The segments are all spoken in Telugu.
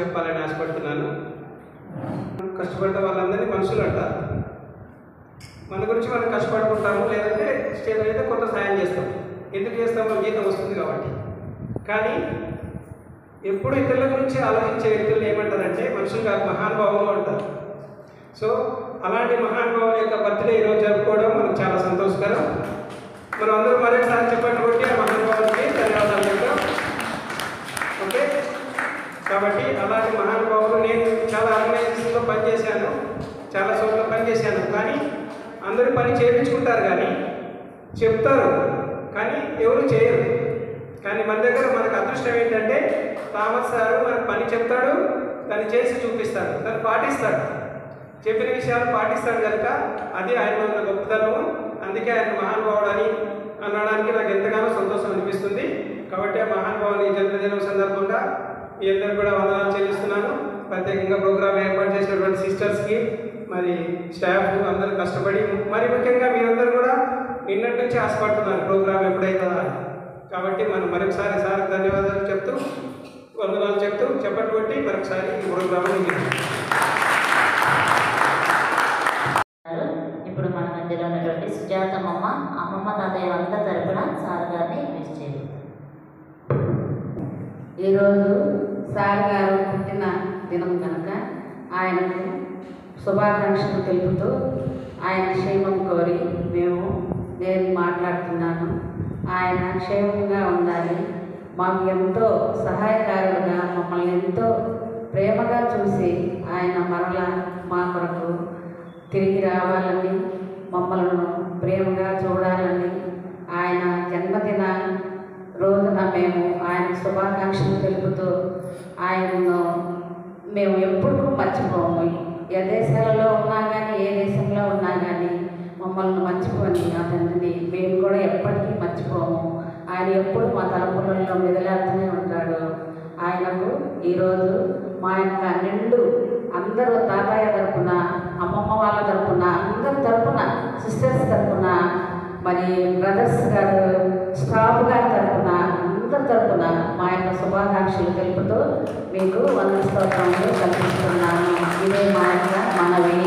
చెప్పాలని ఆశపడుతున్నాను. కష్టపడ్డ వాళ్ళందరినీ మనుషులు అంటారు. మన గురించి మనం కష్టపడుకుంటాము, లేదంటే స్టేజ్ అయితే కొంత సాయం చేస్తాం. ఎందుకు చేస్తామో జీతం వస్తుంది కాబట్టి. కానీ ఎప్పుడు ఇతరుల గురించి ఆలోచించే వ్యక్తులు ఏమంటారంటే మనుషులుగా మహానుభావులు అంటారు. సో అలాంటి మహానుభావుల యొక్క బర్త్డే ఈరోజు జరుపుకోవడం మనకు చాలా సంతోషకరం. మనం అందరూ మరొకసారి చెప్పండి కొట్టి ఆ మహానుభావులకి ధన్యవాదాలు చెప్తాం. ఓకే, కాబట్టి అలాంటి మహానుభావులు నేను చాలా ఆర్గనైజేషన్లో పనిచేశాను, చాలా చోట్ల పనిచేశాను. కానీ అందరూ పని చేయించుకుంటారు, కానీ చెప్తారు, కానీ ఎవరు చేయరు. కానీ మన దగ్గర మనకు అదృష్టం ఏంటంటే థామస్ సారు మనకు పని చెప్తాడు, దాన్ని చేసి చూపిస్తాడు, దాన్ని పాటిస్తాడు, చెప్పిన విషయాలు పాటిస్తాడు కనుక అది ఆయన ఉన్న గొప్పతనము. అందుకే ఆయన మహానుభావుడు అని అనడానికి నాకు ఎంతగానో సంతోషం అనిపిస్తుంది. కాబట్టి ఆ మహానుభావుని జన్మదినం సందర్భంగా మీ అందరూ కూడా వందనాలు చెల్లిస్తున్నాను. ప్రత్యేకంగా ప్రోగ్రామ్ ఏర్పాటు చేసినటువంటి సిస్టర్స్కి, మరి స్టాఫ్ అందరూ కష్టపడి, మరి ముఖ్యంగా మీరందరూ కూడా నిన్నటి నుంచి ఆశపడుతున్నారు ప్రోగ్రామ్ ఎప్పుడైతుందా అని. కాబట్టి మనం మరొకసారి సార్ ధన్యవాదాలు చెప్తూ, వందనాలు చెప్తూ చెప్పటి కొట్టి మరొకసారి ఈ ప్రోగ్రామ్ ఇప్పుడు మన మధ్యలో ఉన్నటువంటి సుజాతమ్మ అమ్మమ్మ తాతయ్య అంత తరపున సార్ గారిని విష్ చేయాలి. ఈరోజు సార్ గారు పుట్టిన దినం కనుక ఆయనకు శుభాకాంక్షలు తెలుపుతూ ఆయన క్షేమం కోరి నేను మాట్లాడుతున్నాను. ఆయన క్షేమంగా ఉండాలి, మాకు ఎంతో సహాయకారులుగా మమ్మల్ని ఎంతో ప్రేమగా చూసి ఆయన మరలా మా కొరకు తిరిగి రావాలని, మమ్మల్ని ప్రేమగా చూడాలని, ఆయన జన్మదిన రోజున మేము ఆయన శుభాకాంక్షలు తెలుపుతూ ఆయనను మేము ఎప్పుడూ మర్చిపోము. ఏ దేశాలలో ఉన్నా కానీ, ఏ దేశంలో ఉన్నా కానీ మమ్మల్ని మర్చిపోని ఆ తండ్రిని మేము కూడా ఎప్పటికీ మర్చిపోము. ఆయన ఎప్పుడు మా తలపులలో మెదలాడుతూనే ఉంటాడు. ఆయనకు ఈరోజు మా యొక్క నిండు అందరూ తాతయ్య తరపున, అమ్మమ్మ వాళ్ళ తరపున, అందరి తరపున, సిస్టర్స్ తరపున, మరి బ్రదర్స్ గారు, స్టాఫ్ గారి తరపున, అందరి తరపున మా యొక్క శుభాకాంక్షలు తెలుపుతూ మీకు వందన స్తోత్రములు కల్పిస్తున్నాను. ఇదే మా యొక్క మనవి.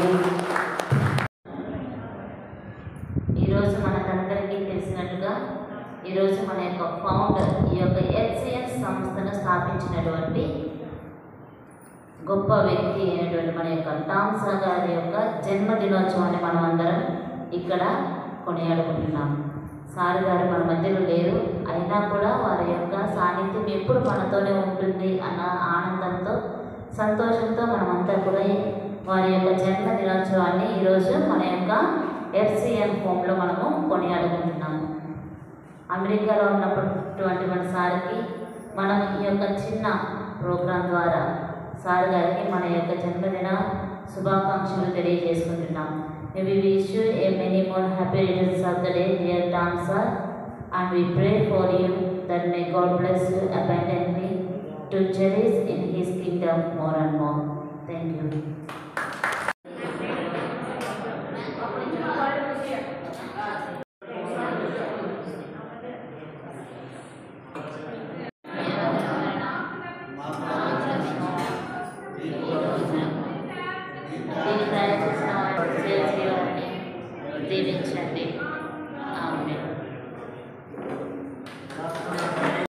ఈరోజు మనకందరికీ తెలిసినట్టుగా ఈరోజు మన యొక్క ఫౌండర్, ఈ యొక్క హెచ్సిఎన్ సంస్థను స్థాపించినటువంటి గొప్ప వ్యక్తి అయినటువంటి మన యొక్క థామస్ గారి యొక్క జన్మదినోత్సవాన్ని మనం అందరం ఇక్కడ కొనియాడుకుంటున్నాం. సార్ గారు మన మధ్యలో లేరు, అయినా కూడా వారి యొక్క సాన్నిధ్యం ఎప్పుడు మనతోనే ఉంటుంది అన్న ఆనందంతో, సంతోషంతో మనమంతా కూడా వారి యొక్క జన్మదినోత్సవాన్ని ఈరోజు మన యొక్క హెచ్సిఎన్ హోమ్లో మనము కొనియాడుకుంటున్నాము. అమెరికాలో ఉన్నటువంటి మన సార్కి మనం ఈ యొక్క చిన్న ప్రోగ్రాం ద్వారా సార్ గారికి మన యొక్క జన్మదిన శుభాకాంక్షలు తెలియజేసుకుంటున్నాం. We wish you a many more happy returns of the day, dear Tom sir, and we pray for you that may God bless you abundantly to cherish in His kingdom more and more. Thank you. దీవించండి.